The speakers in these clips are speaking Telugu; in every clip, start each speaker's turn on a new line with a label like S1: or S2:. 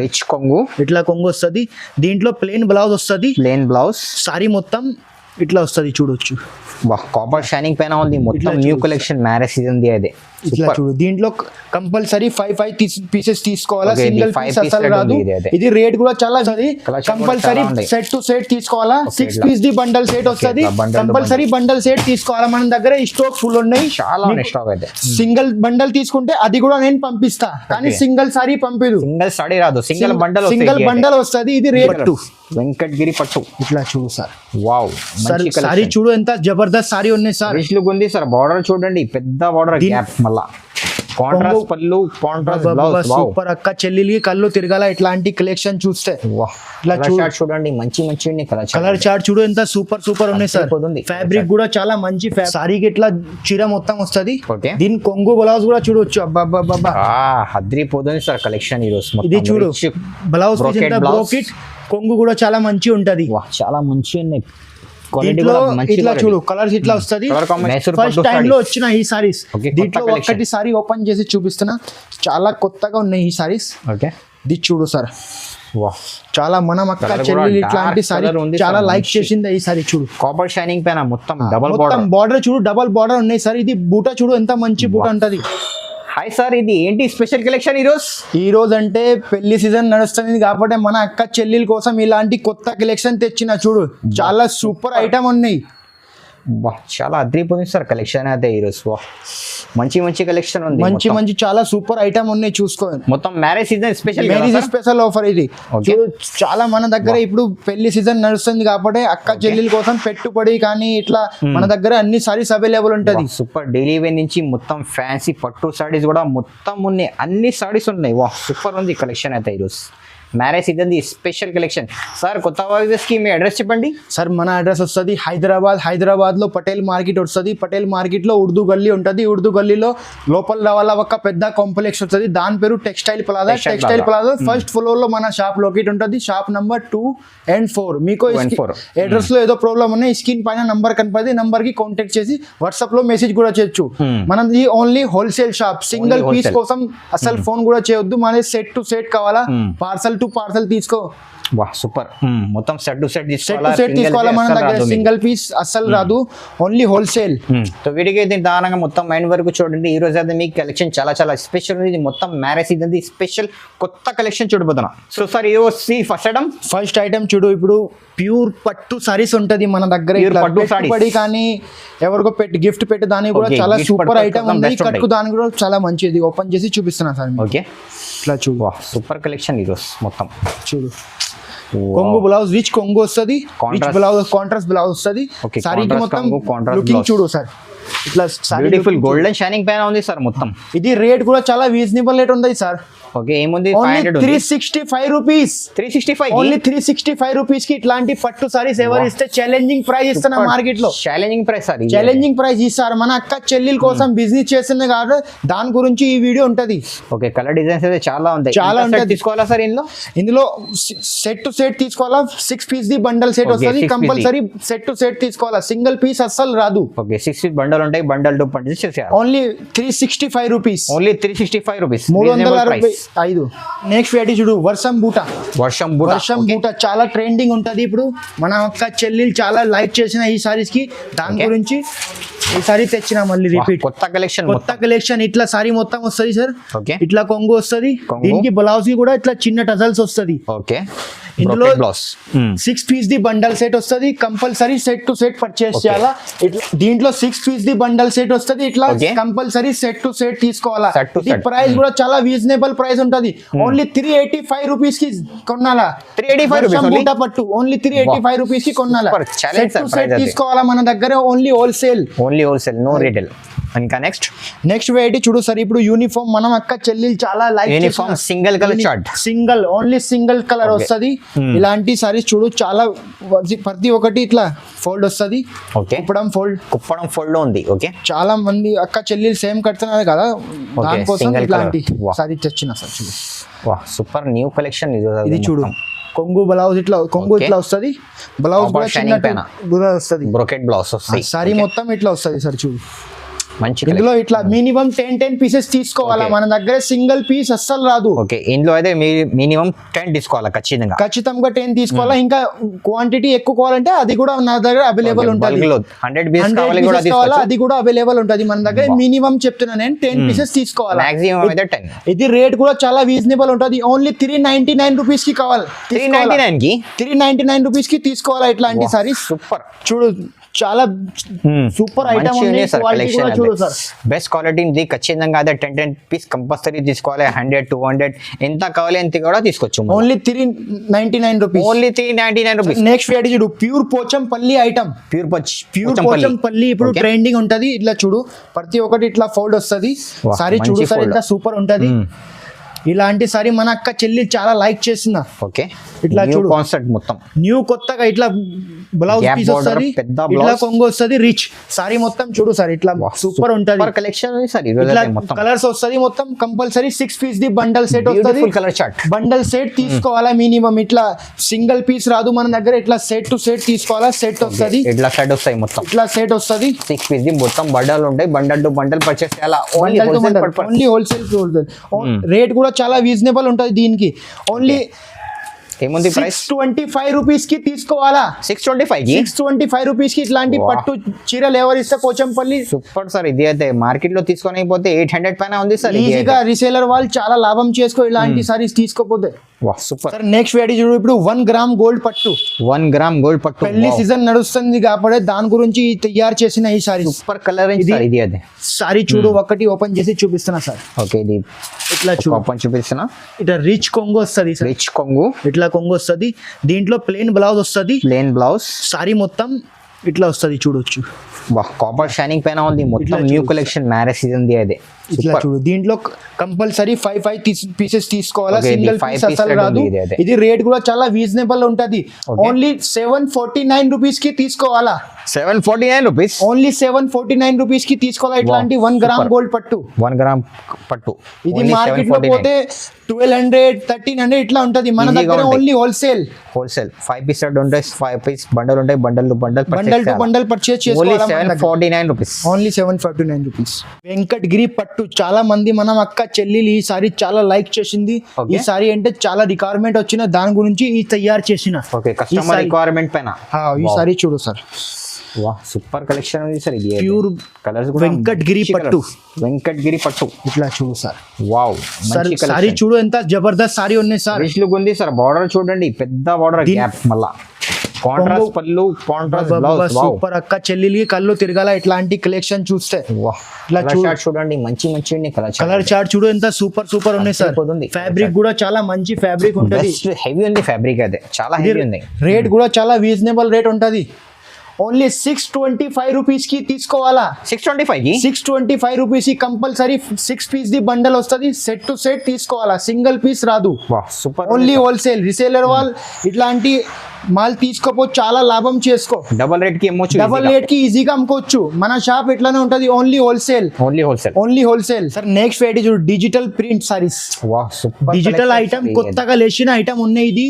S1: రిచ్ కొంగు
S2: ఇట్లా కొంగు వస్తుంది. దీంట్లో ప్లెయిన్ బ్లౌజ్ వస్తుంది.
S1: ప్లెయిన్ బ్లౌజ్
S2: సారీ మొత్తం ఇట్లా వస్తుంది చూడొచ్చు.
S1: కాపర్ షైనింగ్ పైన ఉంది మొత్తం. New collection marriage season the అదే.
S2: ఇట్లా చూడు. దీంట్లో కంపల్సరీ 5 పీసెస్ తీసుకోవాలా. సింగిల్ పీస్ అసలు రాదు. ఇది రేట్ కూడా చాలా కంపల్సరీ సెట్ టు సెట్ తీసుకోవాలా. 6 పీస్ ది బండల్ సెట్ వస్తుంది. కంపల్సరీ బండల్ సెట్ తీసుకోవాలా. మన దగ్గర స్టాక్ ఫుల్ ఉన్నాయి.
S1: చాలా స్టాక్ అయితే.
S2: సింగిల్ బండల్ తీసుకుంటే అది కూడా నేను పంపిస్తా, కానీ సింగిల్ సారీ పంపిదు.
S1: సింగిల్ సారీ రాదు, సింగిల్
S2: బండల్ వస్తుంది. ఇది రేట్
S1: వెంకటగిరి పట్టు.
S2: ఇట్లా చూడు సార్.
S1: వావ్,
S2: సారీ చూడు ఎంత జబర్దస్త్ సారీ ఉన్నాయి సార్.
S1: రిచ్ లుక్ ఉంది సార్. బార్డర్ చూడండి, పెద్ద బార్డర్ గ్యాప్. మళ్ళా కాంట్రాస్ట్ పల్లు, కాంట్రాస్ట్ బ్లౌజ్.
S2: సూపర్ అక్క చెల్లెలికి కళ్ళు తిరగాల ఇట్లాంటి కలెక్షన్ చూస్తే.
S1: ఇట్లా చూడండి, మంచి
S2: కలర్ చార్ట్ చూడు ఎంత సూపర్ ఉన్నాయి సార్. ఫ్యాబ్రిక్ కూడా చాలా మంచి. సారీకి ఇట్లా చీర మొత్తం వస్తుంది. దీని కొంగు బ్లౌజ్ కూడా చూడొచ్చు. అబ్బా
S1: అద్రిపోతుంది సార్ కలెక్షన్ ఈ రోజు.
S2: ఇది చూడు బ్లౌజ్ బ్రోకెట్. కొంగు కూడా చాలా మంచి ఉంటది.
S1: చాలా మంచి ఉన్నాయి.
S2: ఇట్లా చూడు కలర్స్ ఇట్లా వస్తుంది. ఫస్ట్ టైం లో వచ్చిన ఈ సారీస్. దీంట్లో ఒక్కటి సారీ ఓపెన్ చేసి చూపిస్తున్నా. చాలా కొత్తగా ఉన్నాయి ఈ సారీస్. ఇది చూడు సార్. చాలా మనం అక్క చెల్లెలు ఇట్లాంటి సారీ చాలా లైక్ చేసింది ఈ సారీ. చూడు
S1: కాపర్ షైనింగ్ పైన మొత్తం డబుల్
S2: బార్డర్ చూడు. డబుల్ బార్డర్ ఉన్నాయి సార్. ఇది బూటా చూడు ఎంత మంచి బూటా ఉంటది.
S1: హాయ్ సార్, ఇది ఏంటి స్పెషల్ కలెక్షన్ ఈ
S2: రోజు అంటే పెళ్లి సీజన్ నడుస్తుంది కాబట్టి మన అక్క చెల్లెల కోసం ఇలాంటి కొత్త కలెక్షన్ తెచ్చిన చూడు. చాలా సూపర్ ఐటమ్ ఉన్నాయి.
S1: చాలా అద్రిపోయింది సార్ కలెక్షన్ అయితే ఈరోజు. మంచి కలెక్షన్ ఉంది.
S2: మంచి చాలా సూపర్ ఐటమ్ ఉన్నాయి. చూసుకో
S1: మొత్తం మ్యారేజ్ సీజన్
S2: స్పెషల్ ఆఫర్ ఇది. చాలా మన దగ్గర ఇప్పుడు పెళ్లి సీజన్ నడుస్తుంది కాబట్టి అక్క చెల్లెల కోసం పెట్టుబడి కానీ ఇట్లా మన దగ్గర అన్ని సారీస్ అవైలబుల్ ఉంటది.
S1: సూపర్ డైలీ వేర్ నుంచి మొత్తం ఫ్యాన్సీ పట్టు సారీస్ కూడా మొత్తం ఉన్నాయి. అన్ని సారీస్ ఉన్నాయి. సూపర్ ఉంది కలెక్షన్ అయితే ఈరోజు. Marriage season the special collection. Sir కొత్త కి మీ అడ్రస్ చెప్పండి
S2: సార్. మన అడ్రస్ వస్తుంది హైదరాబాద్ లో పటేల్ మార్కెట్ వస్తుంది. పటేల్ మార్కెట్ లో ఉర్దూ గల్లీ ఉంటుంది. ఉర్దూ గల్లీలో లోపల రావాల ఒక పెద్ద కాంప్లెక్స్ వస్తుంది. దాని పేరు టెక్స్టైల్ ప్లాజా. ఫస్ట్ ఫ్లోర్ లో మన షాప్ లొకేట్ ఉంటుంది. Shop number 2 and 4. మీకు అడ్రస్ లో ఏదో ప్రాబ్లం ఉన్నాయి స్క్రీన్ పైన నంబర్ కనపడి నంబర్ కి కాంటాక్ట్ చేసి వాట్సాప్ లో మెసేజ్ కూడా చేయొచ్చు. మనది only wholesale shop. Single piece కోసం అసలు ఫోన్ కూడా చేయొద్దు. మన సెట్ టు సెట్ కావాలా, పార్సల్ టు పార్సల్ తీసుకో.
S1: సూపర్. మొత్తం సెట్ టు సెట్
S2: తీసుకోవాలా. మన దగ్గర సింగిల్ పీస్ అస్సలు రాదు, ఓన్లీ హోల్సేల్.
S1: వీడికి అయితే దానంగా మొత్తం మైండ్ వరకు చూడండి. ఈ రోజు అయితే మీకు కలెక్షన్ చాలా స్పెషల్ ఉంది. మొత్తం మ్యారేజ్ సీజన్ స్పెషల్ కొత్త కలెక్షన్ చూడబోతున్నా. సో సార్ ఫస్ట్ ఐటమ్ చూడు. ఇప్పుడు ప్యూర్ పట్టు సారీస్ ఉంటది మన దగ్గర. పెట్టుబడి కానీ ఎవరికో గిఫ్ట్ పెట్టి దానికి కూడా చాలా సూపర్ ఐటమ్ ఉంది. కట్టుకు దానికి కూడా చాలా మంచిది. ఓపెన్ చేసి చూపిస్తున్నా సార్. ఓకే,
S2: ఇట్లా చూడు
S1: సూపర్ కలెక్షన్ ఈ రోజు మొత్తం.
S2: చూడు కొంగు బ్లౌజ్ రిచ్ కొంగు వస్తుంది. కాంట్రాస్ట్ బ్లౌజ్ వస్తుంది. సారీకి మొత్తం లుకింగ్ చూడు సార్. ఇట్లా
S1: బ్యూటిఫుల్ గోల్డెన్ షైనింగ్ పైన ఉంది సార్ మొత్తం.
S2: ఇది రేట్ కూడా చాలా రీజనబుల్ రేట్ ఉంది సార్.
S1: ఓకే, ఏముంది
S2: 365 రూపీస్.
S1: 365
S2: ఓన్లీ 365 రూపీస్ కి ఇట్లాంటి పట్టు సారీస్ ఎవరు ఇస్తే ఛాలెంజింగ్ ప్రైస్ ఇస్తున్నా మార్కెట్ లో.
S1: ఛాలెంజింగ్
S2: ప్రైస్ ఇస్తారు. మన అక్క చెల్లెల కోసం బిజినెస్ చేస్తుంది కాబట్టి దాని గురించి ఈ వీడియో ఉంటది.
S1: ఓకే, కలర్ డిజైన్స్ అయితే చాలా ఉంటాయి. తీసుకోవాలా సార్
S2: ఇందులో సెట్ టు సెట్ తీసుకోవాలా. 6 పీస్ ది బండల్ సెట్ వస్తుంది. కంపల్సరీ సెట్ టు సెట్ తీసుకోవాలా. సింగిల్ పీస్ అస్సలు రాదు.
S1: ఓకే, 6 పీస్ బండల్ ఉంటాయి. Bundle to purchase
S2: only 365 rupees.
S1: Only 365 rupees.
S2: 365. Next variety చూడు. వర్షం బూటా చాలా ట్రెండింగ్ ఉంటది ఇప్పుడు. మన ఒక్క చెల్లెలు చాలా లైక్ చేసిన ఈ సారీస్ కి. దాని గురించి ఈ సారీ తెచ్చిన మళ్ళీ రిపీట్
S1: కొత్త
S2: కలెక్షన్. ఇట్లా సారీ మొత్తం వస్తుంది సార్. ఇట్లా కొంగు వస్తుంది. దీనికి బ్లౌజ్ కి కూడా ఇట్లా చిన్న టజల్స్ వస్తుంది.
S1: ఓకే,
S2: ఇందులో 6 పీస్ ది బండల్ సెట్ వస్తుంది. Compulsory set to set purchase చేయాలా. దీంట్లో 6 పీస్ ది బండల్ సెట్ వస్తుంది. ఇట్లా కంపల్సరీ సెట్ టు సెట్ తీసుకోవాలా. ప్రైస్ కూడా చాలా రీజనబుల్ ప్రైస్ ఉంటది. ఓన్లీ 385 రూపీస్ కి కొనాలా.
S1: 385
S2: పట్టు ఓన్లీ 385 రూపీస్ కి కొనాలా. సెట్ టు సెట్ తీసుకోవాలా. మన దగ్గర ఓన్లీ హోల్సేల్,
S1: నో రిటైల్. ఇంకా
S2: నెక్స్ట్ వెరైటీ చూడు సార్. ఇప్పుడు యూనిఫామ్ మనం అక్క చెల్లెలు చాలా like
S1: uniform single colour chart.
S2: Only single colour వస్తుంది. ఇలాంటి సారీస్ చూడు చాలా ప్రతి ఒక్కటి ఇట్లా ఫోల్డ్ వస్తుంది. కుప్పడం ఫోల్డ్
S1: లో ఉంది. ఓకే,
S2: చాలా మంది అక్క చెల్లెలు సేమ్ కడుతున్నారు కదా, దానికోసం ఇట్లాంటి సారీ తెచ్చిన సార్. చూడు
S1: సూపర్ న్యూ కలెక్షన్
S2: ఇది. చూడు కొంగు బ్లౌజ్ ఇట్లా వస్తుంది. బ్లౌజ్ కూడా చిన్న వస్తుంది.
S1: బ్రోకెట్ బ్లౌజ్ వస్తుంది.
S2: సారీ మొత్తం ఇట్లా వస్తుంది సార్. చూడు
S1: మంచి
S2: ఇందులో ఇట్లా మినిమం 10 పీసెస్ తీసుకోవాలా, మన దగ్గర సింగిల్ పీస్ అస్సలు రాదు.
S1: ఓకే, ఇందులో అయితే మినిమం 10 తీసుకోవాలా ఖచ్చితంగా.
S2: ఖచ్చితంగా 10 తీసుకోవాలా. ఇంకా క్వాంటిటీ ఎక్కువ కావాలంటే అది కూడా నా దగ్గర అవైలబుల్ ఉంటుంది.
S1: 100 పీసెస్
S2: కావాలా అది కూడా అవైలబుల్ ఉంటుంది మన దగ్గర. మినిమం చెప్తున్నా నేను 10 పీసెస్ తీసుకోవాలా.
S1: మాక్సిమం అయితే 10.
S2: ఇది రేట్ కూడా చాలా రీజనబుల్ ఉంటుంది. ఓన్లీ 399 రూపీస్ కి కావాలి.
S1: 399 కి
S2: 399 రూపీస్ కి తీసుకోవాలా ఇట్లాంటి సారీస్.
S1: సూపర్,
S2: చూడు చాలా సూపర్ ఐటమ్ ఉంది. క్వాలిటీ కూడా చూడు సార్,
S1: బెస్ట్ క్వాలిటీ ఉంది. ఖచ్చితంగా అదే 10 పీస్ కంపల్సరీ తీసుకోవాలి. 100 200 ఎంత కావాలి ఎంత కూడా తీసుకోవచ్చు.
S2: Only 399 rupees.
S1: Only 399 rupees.
S2: Next variety చూడు, pure Pochampally item.
S1: Pure
S2: Pochampally ఇప్పుడు ట్రెండింగ్ ఉంటది. ఇట్లా చూడు ప్రతి ఒక్కటి ఇట్లా ఫోల్డ్ వస్తది. సారీ చూడు సార్ ఎంత సూపర్ ఉంటది. ఇలాంటి సారీ మన అక్క చెల్లి చాలా లైక్ చేసిన.
S1: ఓకే,
S2: ఇట్లా చూడు
S1: కాన్సెప్ట్ మొత్తం
S2: న్యూ కొత్తగా ఇట్లా బ్లౌజ్ పీస్ వస్తది, ఇట్లా కొంగు వస్తది, రిచ్ సారీ మొత్తం చూడు సార్ ఇట్లా సూపర్ ఉంటది.
S1: కలెక్షన్ సార్
S2: ఇట్లా కలర్స్ వస్తది మొత్తం. కంపల్సరీ 6 పీస్ ది బండల్ సెట్ వస్తది.
S1: కలర్ చార్ట్
S2: బండల్ సెట్ తీసుకోవాలా మినిమం. ఇట్లా సింగిల్ పీస్ రాదు మన దగ్గర. ఇట్లా సెట్ టు సెట్ తీసుకోవాలా. సెట్ వస్తది,
S1: ఇట్లా సెట్ వస్తాయి మొత్తం.
S2: ఇట్లా సెట్ వస్తది.
S1: 6 పీస్ ది మొత్తం బండల్ ఉంటాయి. బండల్ టు బండల్ పర్చేస్ చేయాలా.
S2: Only wholesale. రేట్ కూడా చాలా రీజనబుల్ ఉంటది దీనికి. ఓన్లీ
S1: ఏముంది ప్రైస్
S2: 625 రూపీస్ కి తీసుకోవాలా.
S1: 625
S2: రూపీస్ కి ఇట్లాంటి పట్టు చీరలు ఎవరు ఇస్తే పోచంపల్లి.
S1: సూపర్ సార్, ఇది అయితే మార్కెట్ లో తీసుకొని పోతే 800 పైన ఉంది సార్.
S2: ఈజీగా రీసేలర్ వాళ్ళు చాలా లాభం చేసుకో ఇలాంటి సారీస్ తీసుకోపోతే.
S1: సూపర్.
S2: నెక్స్ట్ వెరైటీ చూడు, ఇప్పుడు 1 గ్రామ్ గోల్డ్ పట్టు.
S1: 1 గ్రామ్ గోల్డ్ పట్టు.
S2: పెళ్లి సీజన్ నడుస్తుంది కాబట్టి దాని గురించి తయారు చేసిన ఈ సారీ.
S1: సూపర్ కలర్ ఇది అదే
S2: సారీ చూడు ఒకటి ఓపెన్ చేసి చూపిస్తున్నా సార్.
S1: ఓకే, ఇది
S2: ఇట్లా చూడు
S1: ఓపెన్ చూపిస్తున్నా.
S2: ఇట్లా రిచ్ కొంగు వస్తుంది.
S1: రిచ్ కొంగు,
S2: ఇట్లా కొంగు వస్తుంది. దీంట్లో ప్లెయిన్ బ్లౌజ్ వస్తుంది.
S1: Plain blouse.
S2: సారీ మొత్తం ఇట్లా వస్తుంది చూడొచ్చు.
S1: కాపర్ షైనింగ్ పైన ఉంది మొత్తం. New collection marriage season the అదే.
S2: ఇట్లా చూడు దీంట్లో కంపల్సరీ 5 పీసెస్ తీసుకోవాలా. సింగిల్ పీస్ అసలు రాదు. ఇది రేట్ కూడా చాలా రీజనబుల్ ఉంటది. ఓన్లీ 749 రూపీస్ కి తీసుకోవాలా.
S1: 749 రూపీస్.
S2: ఓన్లీ 749 రూపీస్ కి తీసుకోవాలా. ఇట్లాంటి 1 గ్రామ్ గోల్డ్ పట్టు.
S1: 1 గ్రామ్ పట్టు.
S2: ఇది మార్కెట్ లో పోతే 1200 1300 ఇట్లా ఉంటది. మన దగ్గర ఓన్లీ హోల్సేల్. 5
S1: పీస్ సెట్ ఉంటాయి. 5 పీస్ బండల్ ఉంటాయి. బండల్ టు
S2: బండల్ పర్చేస్ చేసుకోవాలా.
S1: 749 రూపీస్.
S2: Only 749 rupees. వెంకటగిరి పట్టు చాలా మంది మనం అక్క చెల్లెలు ఈ సారీ చాలా లైక్ చేసింది. ఈ సారీ అంటే చాలా రిక్వైర్మెంట్ వచ్చిన దాని గురించి ఈ తయారు చేసిన.
S1: కస్టమర్ రిక్వైర్మెంట్ పైన
S2: ఈ సారీ చూడు సార్.
S1: సూపర్ కలెక్షన్ ఉంది సార్. ఇది
S2: ప్యూర్
S1: కలర్స్
S2: వెంకటగిరి పట్టు.
S1: వెంకటగిరి పట్టు ఇట్లా
S2: చూడు సార్.
S1: వావ్,
S2: సారీ చూడు ఎంత జబర్దస్త్ సారీ ఉన్నాయి సార్.
S1: రిచ్ లుక్ ఉంది సార్. బార్డర్ చూడండి, పెద్ద బార్డర్ గ్యాప్. మళ్ళా కాంట్రాస్ట్ పళ్ళు, కాంట్రాస్ట్ బ్లౌజ్.
S2: సూపర్ అక్క చెల్లెలి కళ్ళు తిరగాల ఇట్లాంటి కలెక్షన్ చూస్తే.
S1: ఇట్లా చూడండి, మంచి
S2: కలర్ చార్ట్ చూడు ఎంత సూపర్ ఉన్నాయి సార్. ఫ్యాబ్రిక్ కూడా చాలా మంచి ఫ్యాబ్రిక్ ఉంటుంది.
S1: హెవీ ఉంది ఫ్యాబ్రిక్ అయితే, చాలా హెవీ ఉంది.
S2: రేట్ కూడా చాలా రీజనబుల్ రేట్ ఉంటది. ఓన్లీ 625 రూపీస్ కి తీసుకోవాలా. 625 రూపీస్ కి కంపల్సరీ 6 పీస్ ది బండల్ వస్తుంది. సెట్ టు సెట్ తీసుకోవాలా. సింగిల్ పీస్ రాదు.
S1: సూపర్.
S2: Only wholesale. రీసేలర్ వాళ్ళు ఇట్లాంటి మాల్ తీసుకోపో చాలా లాభం చేసుకో.
S1: డబల్ రేట్ కి
S2: ఈజీగా అమ్ముకోవచ్చు. మన షాప్ ఎట్లానే ఉంటది. Only wholesale. Sir next variety చూడు, digital print saris. Digital item కొత్తగా లేచిన ఐటమ్ ఉన్నాయి. ఇది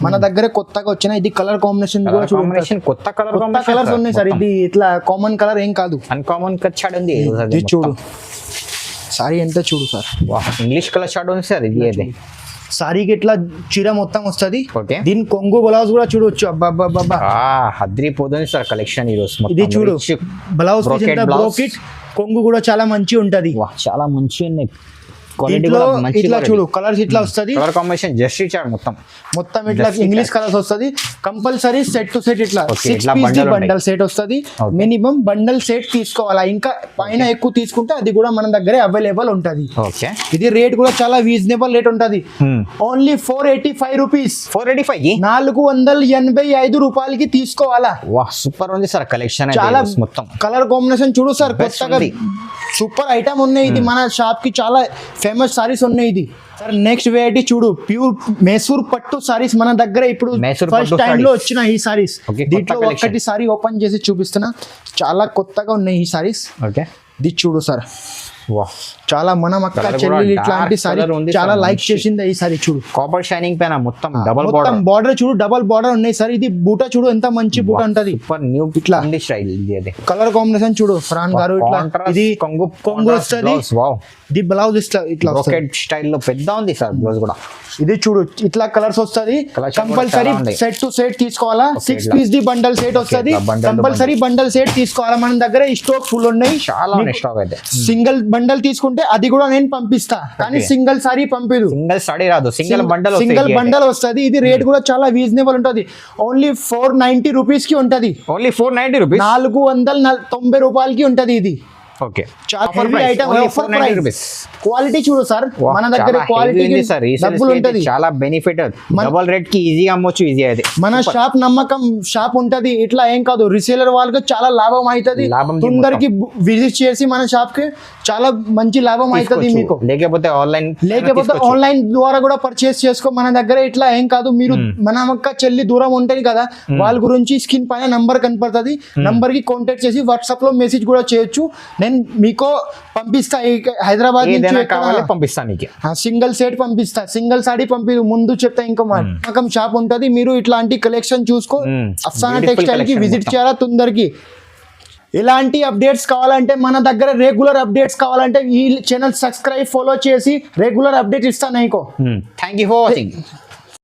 S2: మన దగ్గర కొత్తగా వచ్చిన. ఇది కలర్ కాంబినేషన్ కూడా చూడండి.
S1: కొత్త
S2: కలర్స్ ఉన్నాయి సార్. ఇది ఇట్లా కామన్ కలర్ ఏం కాదు,
S1: అన్కామన్ కలర్ ఉంది.
S2: ఇది చూడు సారీ ఎంత చూడు సార్.
S1: ఇంగ్లీష్ కలర్ షార్ట్ ఉంది సార్. ఇది అదే
S2: సారీకి ఇట్లా చీర మొత్తం వస్తుంది. దీని కొంగు బ్లౌజ్ కూడా చూడొచ్చు. అబ్బా
S1: హద్రిపోతుంది సార్ కలెక్షన్ ఈ రోజు.
S2: ఇది చూడు బ్లౌజ్ బ్రోకెట్ కొంగు కూడా చాలా మంచి ఉంటది.
S1: చాలా మంచి ఉన్నాయి.
S2: ఇట్లా చూడు కలర్స్ ఇట్లా వస్తుంది.
S1: కలర్ కాంబినేషన్ జస్ట్ ఇచ్చాడు
S2: మొత్తం ఇట్లా ఇంగ్లీష్ కలర్స్ వస్తుంది. కంపల్సరీ సెట్ టు సెట్ ఇట్లా 6 పీస్ బండల్ సెట్ వస్తుంది. మినిమం బండల్ సెట్ తీసుకోవాలా. ఇంకా పైన ఎక్కువ తీసుకుంటే అది కూడా మన దగ్గర అవైలబుల్ ఉంటది. ఇది రేట్ కూడా చాలా రీజనబుల్ రేట్ ఉంటది. Only 485 rupees. 485 రూపాయలకి తీసుకోవాలా.
S1: సూపర్ ఉంది సార్ కలెక్షన్.
S2: చాలా మొత్తం కలర్ కాంబినేషన్ చూడు సార్. కొత్తగా సూపర్ ఐటమ్ ఉన్నాయి. ఇది మన షాప్ కి చాలా ఫేమస్ సారీస్ ఉన్నాయి. ఇది సార్ నెక్స్ట్ వెరైటీ చూడు, ప్యూర్ మైసూర్ పట్టు సారీస్ మన దగ్గర ఇప్పుడు ఫస్ట్ టైం లో వచ్చిన ఈ సారీస్. దీంట్లో ఒక్కటి సారీ ఓపెన్ చేసి చూపిస్తున్నా. చాలా కొత్తగా ఉన్నాయి ఈ సారీస్. ఇది చూడు సార్.
S1: వా
S2: చాలా మనం అక్క
S1: Colour కూడా
S2: చెల్లెలు
S1: dark
S2: ఇట్లాంటి సారీ
S1: colour ఉంది
S2: చాలా
S1: సార్,
S2: లైక్
S1: మంచి.
S2: చేసింది ఈ సారీ చూడు
S1: కాపర్ షైనింగ్ పైన మొత్తం డబల్
S2: మొత్తం
S1: బార్డర్
S2: బార్డర్ చూడు డబల్ బార్డర్ ఉన్నాయి సార్ ఇది బూట చూడు ఎంత మంచి బూట ఉంటది
S1: సూపర్ న్యూ
S2: ఇట్లా.
S1: స్టైల్ ఇది అది
S2: కలర్ కాంబినేషన్ చూడు ఫ్రాన్ గారు ఇట్లా ఇది
S1: కొంగు
S2: కొంగు వస్తుంది
S1: వావ్
S2: ఇది బ్లౌజ్ ఇట్లా వస్తుంది
S1: బ్రోకెట్ స్టైల్లో పెద్ద ఉంది సార్ బ్లౌజ్ కూడా
S2: ఇది చూడు ఇట్లా కలర్స్ వస్తుంది
S1: Collection
S2: కంపల్సరీ
S1: కూడా చాలా ఉంది.
S2: సెట్ టు సెట్ తీసుకోవాలా 6
S1: ఇట్లా.
S2: పీస్ ది బండల్ సెట్ వస్తుంది
S1: ఇట్లా bundle to
S2: compulsory bundle set తీసుకోవాలా మన దగ్గర ఈ స్టాక్ ఫుల్ ఉన్నాయి
S1: చాలా ఉన్నాయి స్టాక్ అయితే
S2: సింగిల్ బండల్ తీసుకుంటే అది కూడా నేను పంపిస్తా కానీ
S1: Okay.
S2: సింగిల్ సారీ పంపిదు
S1: సింగిల్ సాడీ రాదు సింగిల్ బండల్
S2: సింగిల్ బండల్ వస్తుంది ఇది రేట్ కూడా చాలా రీజనబుల్ ఉంటది ఓన్లీ 490 రూపీస్ కి ఉంటది
S1: ఓన్లీ 490 రూపీస్
S2: 490 రూపాయలకి ఉంటది ఇది
S1: ఓకే
S2: చాలా
S1: Offer
S2: heavy
S1: price,
S2: item,
S1: only
S2: offer
S1: 490
S2: price.
S1: rupees.
S2: Quality చూడు సార్ మన దగ్గర
S1: చాలా
S2: క్వాలిటీ
S1: heavy ఉంది సార్ రీసేల్
S2: డబ్బులు ఉంటది
S1: చాలా బెనిఫిట్ డబుల్ రేట్ కి ఈజీగా అమ్మొచ్చు ఈజీ అయితే
S2: మన షాప్ నమ్మకం షాప్ ఉంటది ఇట్లా ఏం కాదు రీసేలర్ వాళ్ళకి చాలా లాభం అవుతుంది
S1: లాభం
S2: తొందరకి విజిట్ చేసి మన షాప్ కి చాలా మంచి లాభం అవుతుంది మీకు
S1: లేకపోతే ఆన్లైన్
S2: లేకపోతే ఆన్లైన్ ద్వారా కూడా పర్చేస్ చేసుకో మన దగ్గర ఇట్లా ఏం కాదు మీరు మన అక్క చెల్లి దూరం ఉంటుంది కదా వాళ్ళ గురించి స్క్రీన్ పైన నంబర్ కనపడుతుంది నంబర్ కి కాంటాక్ట్ చేసి వాట్సాప్ లో మెసేజ్ కూడా చేయొచ్చు నేను మీకు పంపిస్తా హైదరాబాద్
S1: ఏదైనా
S2: నుంచి
S1: కావాలి పంపిస్తాను నీకు
S2: సింగిల్ సెట్ పంపిస్తా సింగిల్ సాడీ పంపి ముందు చెప్తా ఇంకా నమ్మకం షాప్ ఉంటది మీరు ఇట్లాంటి కలెక్షన్ చూసుకో అఫ్సానా
S1: Beautiful
S2: టెక్స్టైల్ కి
S1: collection
S2: విజిట్
S1: మొత్తం.
S2: చేయాలా తొందరకి ఇలాంటి అప్డేట్స్ కావాలంటే మన దగ్గర రెగ్యులర్ అప్డేట్స్ కావాలంటే ఈ ఛానల్ సబ్స్క్రైబ్ ఫాలో చేసి రెగ్యులర్ అప్డేట్ ఇస్తాను నీకు
S1: థ్యాంక్ యూ ఫర్ వాచింగ్